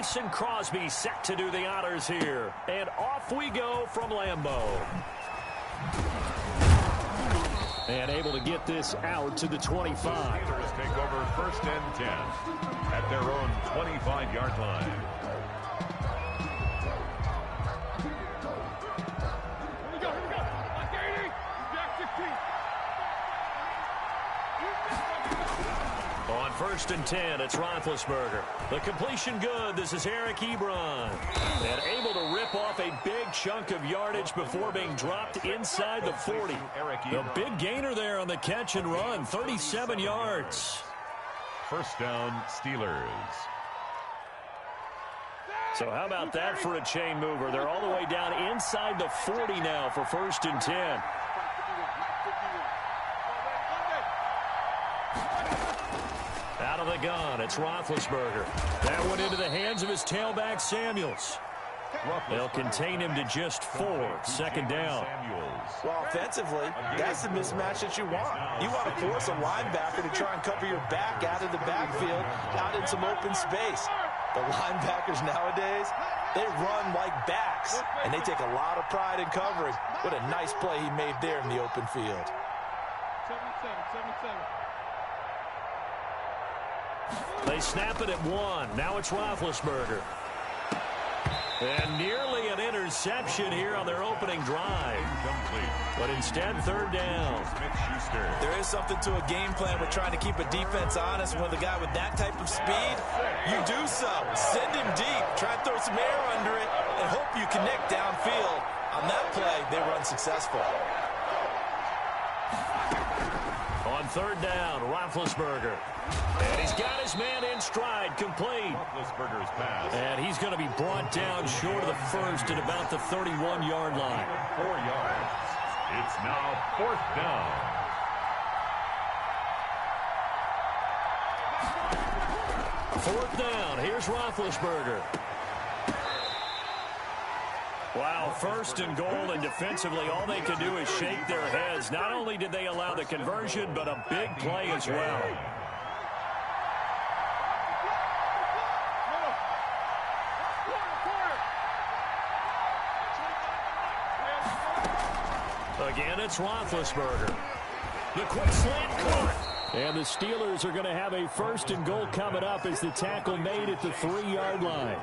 Mason Crosby set to do the honors here. And off we go from Lambeau. And able to get this out to the 25. Steelers take over 1st and 10 at their own 25-yard line. On 1st and 10, it's Roethlisberger. The completion good. This is Eric Ebron. And able to rip off a big chunk of yardage before being dropped inside the 40. The big gainer there on the catch and run, 37 yards. 1st down, Steelers. So how about that for a chain mover? They're all the way down inside the 40 now for 1st and 10. Out of the gun, it's Roethlisberger. That went into the hands of his tailback, Samuels. They'll contain him to just 4. 2nd down. Well, offensively, that's the mismatch that you want. You want to force a linebacker to try and cover your back out of the backfield, out in some open space. The linebackers nowadays, they run like backs, and they take a lot of pride in covering. What a nice play he made there in the open field. 77. They snap it at 1. Now it's Roethlisberger. And nearly an interception here on their opening drive. But instead, 3rd down. There is something to a game plan with trying to keep a defense honest. With a guy with that type of speed, you do so. Send him deep. Try to throw some air under it and hope you connect downfield. On that play, they run successful. On 3rd down, Roethlisberger. And he's got his man in stride, complete. Roethlisberger's pass. And he's going to be brought down short of the 1st at about the 31-yard line. 4 yards. It's now 4th down. Fourth down. Here's Roethlisberger. Wow, 1st and goal, and defensively all they can do is shake their heads. Not only did they allow the conversion, but a big play as well. Again, it's Roethlisberger. The quick slant caught. And the Steelers are going to have a 1st and goal coming up as the tackle made at the 3-yard line.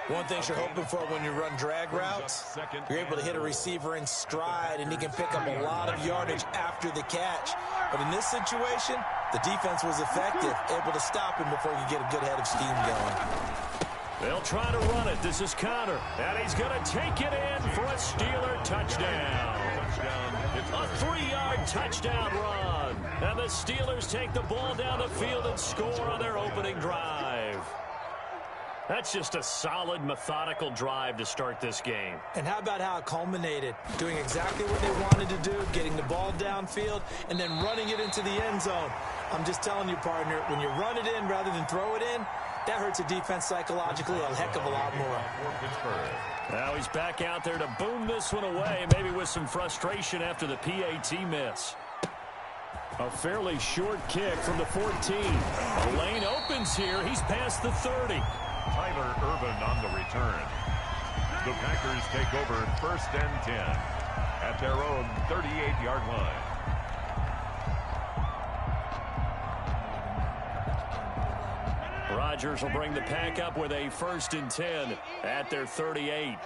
One thing you're hoping for when you run drag routes, you're able to hit a receiver in stride, and he can pick up a lot of yardage after the catch. But in this situation, the defense was effective, able to stop him before he could get a good head of steam going. They'll try to run it. This is Connor, and he's going to take it in for a Steeler touchdown. A 3-yard touchdown run. And the Steelers take the ball down the field and score on their opening drive. That's just a solid, methodical drive to start this game. And how about how it culminated? Doing exactly what they wanted to do, getting the ball downfield, and then running it into the end zone. I'm just telling you, partner, when you run it in rather than throw it in, that hurts a defense psychologically a heck of a lot more. Now he's back out there to boom this one away, maybe with some frustration after the PAT miss. A fairly short kick from the 14. The lane opens here. He's past the 30. Tyler Ervin on the return. The Packers take over 1st and 10 at their own 38-yard line. Rodgers will bring the pack up with a 1st and 10 at their 38.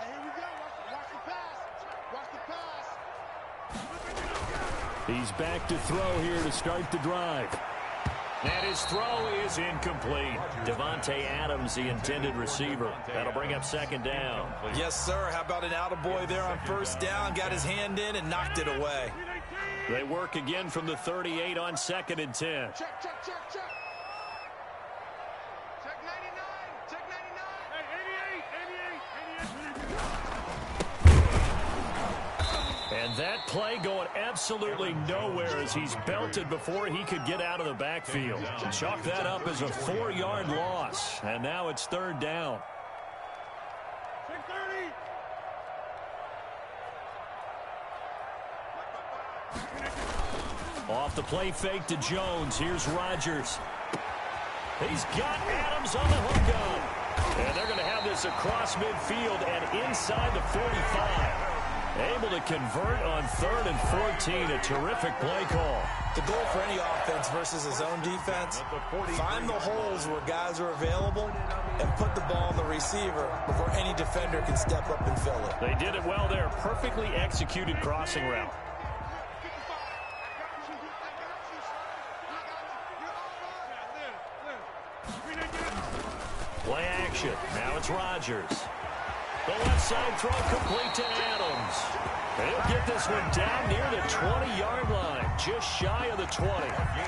He's back to throw here to start the drive. And his throw is incomplete. Devontae Adams, the intended receiver. That'll bring up 2nd down. Yes, sir. How about an attaboy there on 1st down? Got his hand in and knocked it away. They work again from the 38 on 2nd and 10. Check. Check 99. Check 99. Hey, 88. And that play going absolutely nowhere as he's belted before he could get out of the backfield. Chalk that up as a 4-yard loss. And now it's 3rd down. Check 30. Off the play fake to Jones. Here's Rodgers. He's got Adams on the hookup. And they're going to have this across midfield and inside the 45. Able to convert on 3rd and 14. A terrific play call. The goal for any offense versus his own defense, find the holes where guys are available and put the ball on the receiver before any defender can step up and fill it. They did it well there. Perfectly executed crossing route. Play action. Now it's Rodgers. The left side throw complete to Adams. And he'll get this one down near the 20-yard line, just shy of the 20.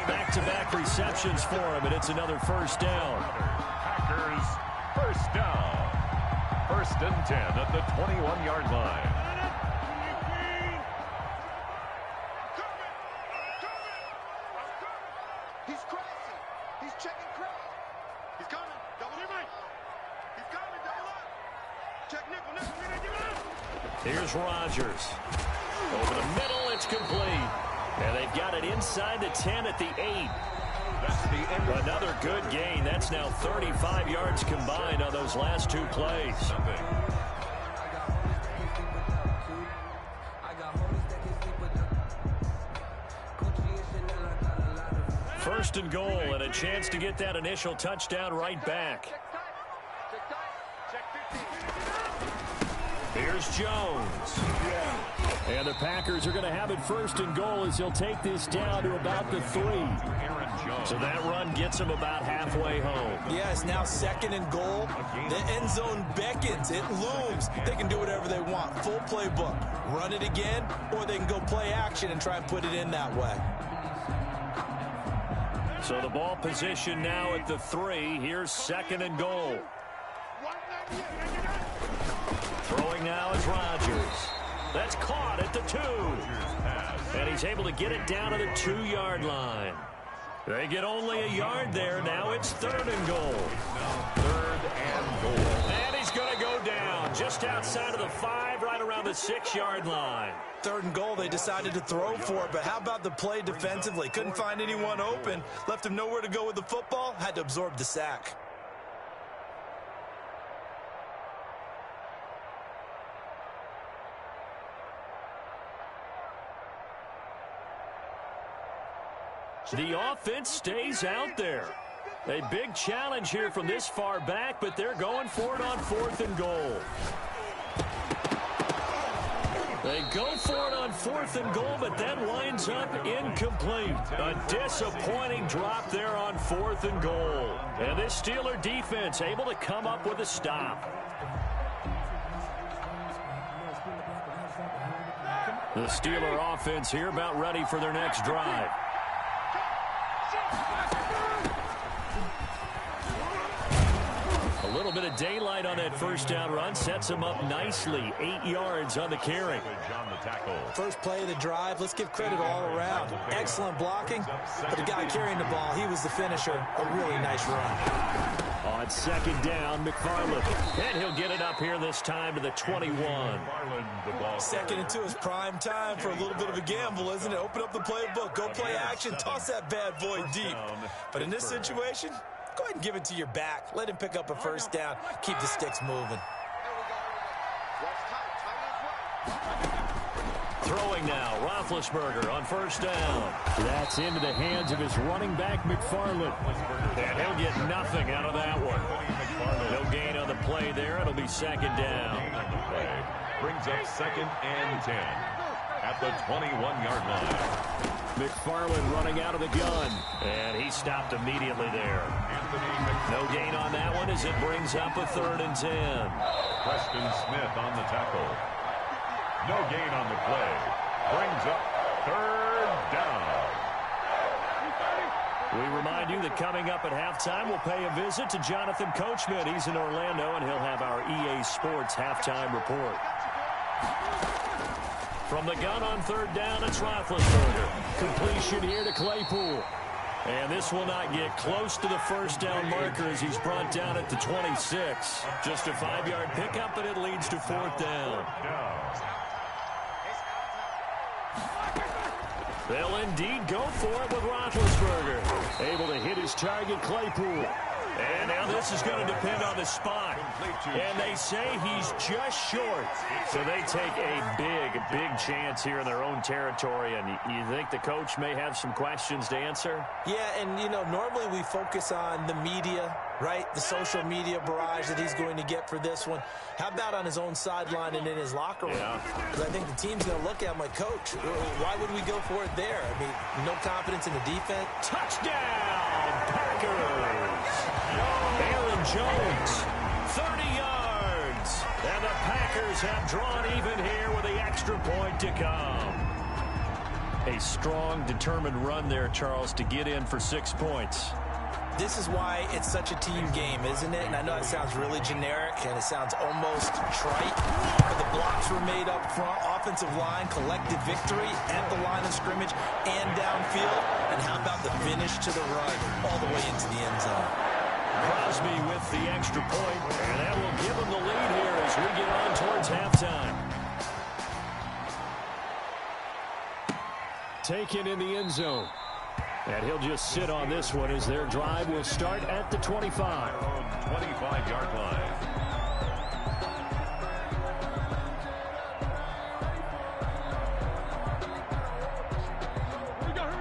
Back-to-back receptions for him, and it's another first down. Packers first down. 1st and 10 at the 21-yard line. He's crossing. He's checking cross. He's coming. Double him right. He's coming. Double up. Check nickel. Here's Rodgers. Over the middle, it's complete. And they've got it inside the 10 at the 8. That's the end. Another good gain. That's now 35 yards combined on those last 2 plays. First and goal, and a chance to get that initial touchdown right back. Here's Jones. And the Packers are going to have it 1st and goal as he'll take this down to about the 3. So that run gets him about halfway home. Yeah, it's now 2nd and goal. The end zone beckons. It looms. They can do whatever they want. Full playbook. Run it again, or they can go play action and try and put it in that way. So the ball position now at the 3. Here's 2nd and goal. Throwing now is Rodgers. That's caught at the 2. And he's able to get it down to the 2-yard line. They get only a yard there. Now it's 3rd and goal. 3rd and goal. And he's going to go down just outside of the 5, right around the 6-yard line. 3rd and goal, they decided to throw for it, but how about the play defensively? Couldn't find anyone open. Left him nowhere to go with the football. Had to absorb the sack. The offense stays out there. A big challenge here from this far back, but they're going for it on 4th and goal. They go for it on 4th and goal, but that winds up incomplete. A disappointing drop there on 4th and goal. And this Steeler defense able to come up with a stop. The Steeler offense here about ready for their next drive. A little bit of daylight on that first down run sets him up nicely. 8 yards on the carry. First play of the drive. Let's give credit all around. Excellent blocking, but the guy carrying the ball, he was the finisher. A really nice run. On 2nd down, McFarland. And he'll get it up here this time to the 21. 2nd and 2 is prime time for a little bit of a gamble, isn't it? Open up the playbook. Go play action. Toss that bad boy deep. But in this situation, go ahead and give it to your back. Let him pick up a first down. Keep the sticks moving. Throwing now, Roethlisberger on 1st down. That's into the hands of his running back, McFarland. And he'll get nothing out of that one. No gain on the play there. It'll be 2nd down. Brings up 2nd and 10 at the 21-yard line. McFarland running out of the gun. And he stopped immediately there. No gain on that one as it brings up a 3rd and 10. Preston Smith on the tackle. No gain on the play. Brings up 3rd down. We remind you that coming up at halftime, we'll pay a visit to Jonathan Coachman. He's in Orlando, and he'll have our EA Sports halftime report. From the gun on 3rd down, it's Roethlisberger. Completion here to Claypool. And this will not get close to the first down marker as he's brought down at the 26. Just a 5-yard pickup, and it leads to 4th down. They'll indeed go for it with Roethlisberger. Able to hit his target, Claypool. And now they'll this is going to depend on the spot. And they say he's just short. So they take a big chance here in their own territory. And you think the coach may have some questions to answer? Yeah, and, you know, normally we focus on the media, right? The social media barrage that he's going to get for this one. How about on his own sideline and in his locker room? Because I think the team's going to look at him like, Coach, why would we go for it there? I mean, no confidence in the defense. Touchdown, Packers! Aaron Jones, 30 yards. And the Packers have drawn even here with the extra point to come. A strong, determined run there, Charles, to get in for 6 points. This is why it's such a team game, isn't it? And I know it sounds really generic and it sounds almost trite, but the blocks were made up front, offensive line, collective victory at the line of scrimmage and downfield. And how about the finish to the run all the way into the end zone? Crosby with the extra point, and that will give him the lead here as we get on towards halftime. Taken in the end zone. And he'll just sit on this one as their drive will start at the 25. 25-yard line.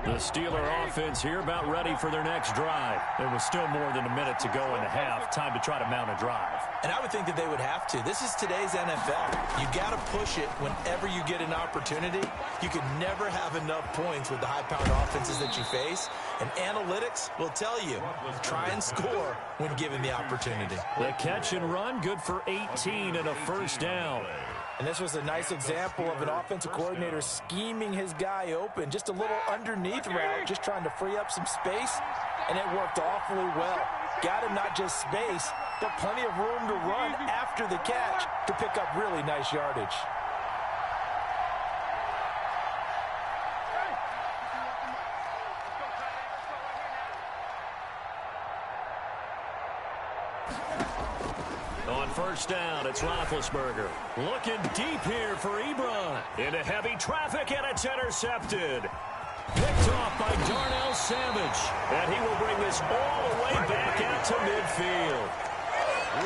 The Steeler offense here about ready for their next drive. There was still more than a minute to go in the half. Time to try to mount a drive. And I would think that they would have to. This is today's NFL. You got to push it whenever you get an opportunity. You can never have enough points with the high-powered offenses that you face. And analytics will tell you, try and score when given the opportunity. The catch and run, good for 18 and a first down. And this was a nice example of an offensive coordinator scheming his guy open. Just a little underneath route, just trying to free up some space. And it worked awfully well. Got him not just space, but plenty of room to run after the catch to pick up really nice yardage. On first down, it's Roethlisberger. Looking deep here for Ebron. Into heavy traffic, and it's intercepted. Picked off by Darnell Savage. And he will bring this all the way back out to midfield.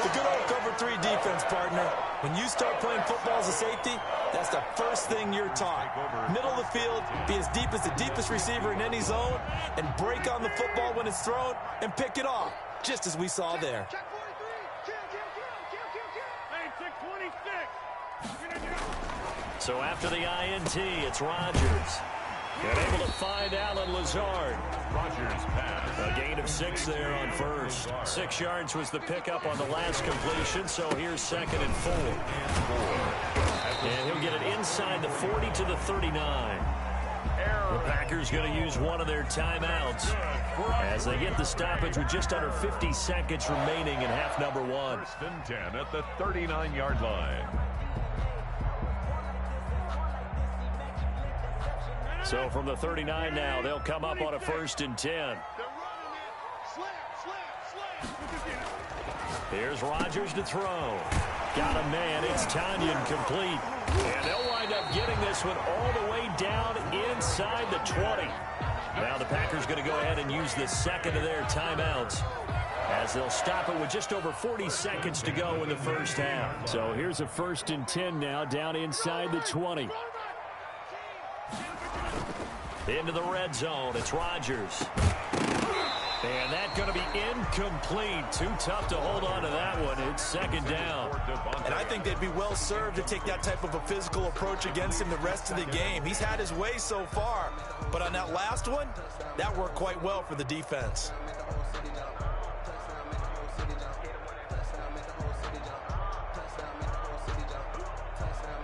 The good old cover 3 defense, partner. When you start playing football as a safety, that's the first thing you're taught. Middle of the field, be as deep as the deepest receiver in any zone, and break on the football when it's thrown, and pick it off, just as we saw there. So after the INT, it's Rodgers. And able to find Allen Lazard. Rodgers pass. A gain of 6 there on first. 6 yards was the pickup on the last completion, so here's 2nd and 4. And he'll get it inside the 40 to the 39. The Packers going to use one of their timeouts as they get the stoppage with just under 50 seconds remaining in half number 1. 1st and 10 at the 39-yard line. So from the 39 now, they'll come up on a 1st and 10. Here's Rodgers to throw. Got a man. It's Tanyan complete. And they'll wind up getting this one all the way down inside the 20. Now the Packers going to go ahead and use the 2nd of their timeouts as they'll stop it with just over 40 seconds to go in the first half. So here's a 1st and 10 now down inside the 20. Into the red zone, it's Rodgers. And that's going to be incomplete. Too tough to hold on to that one. It's 2nd down. And I think they'd be well served to take that type of a physical approach against him the rest of the game. He's had his way so far. But on that last one, that worked quite well for the defense.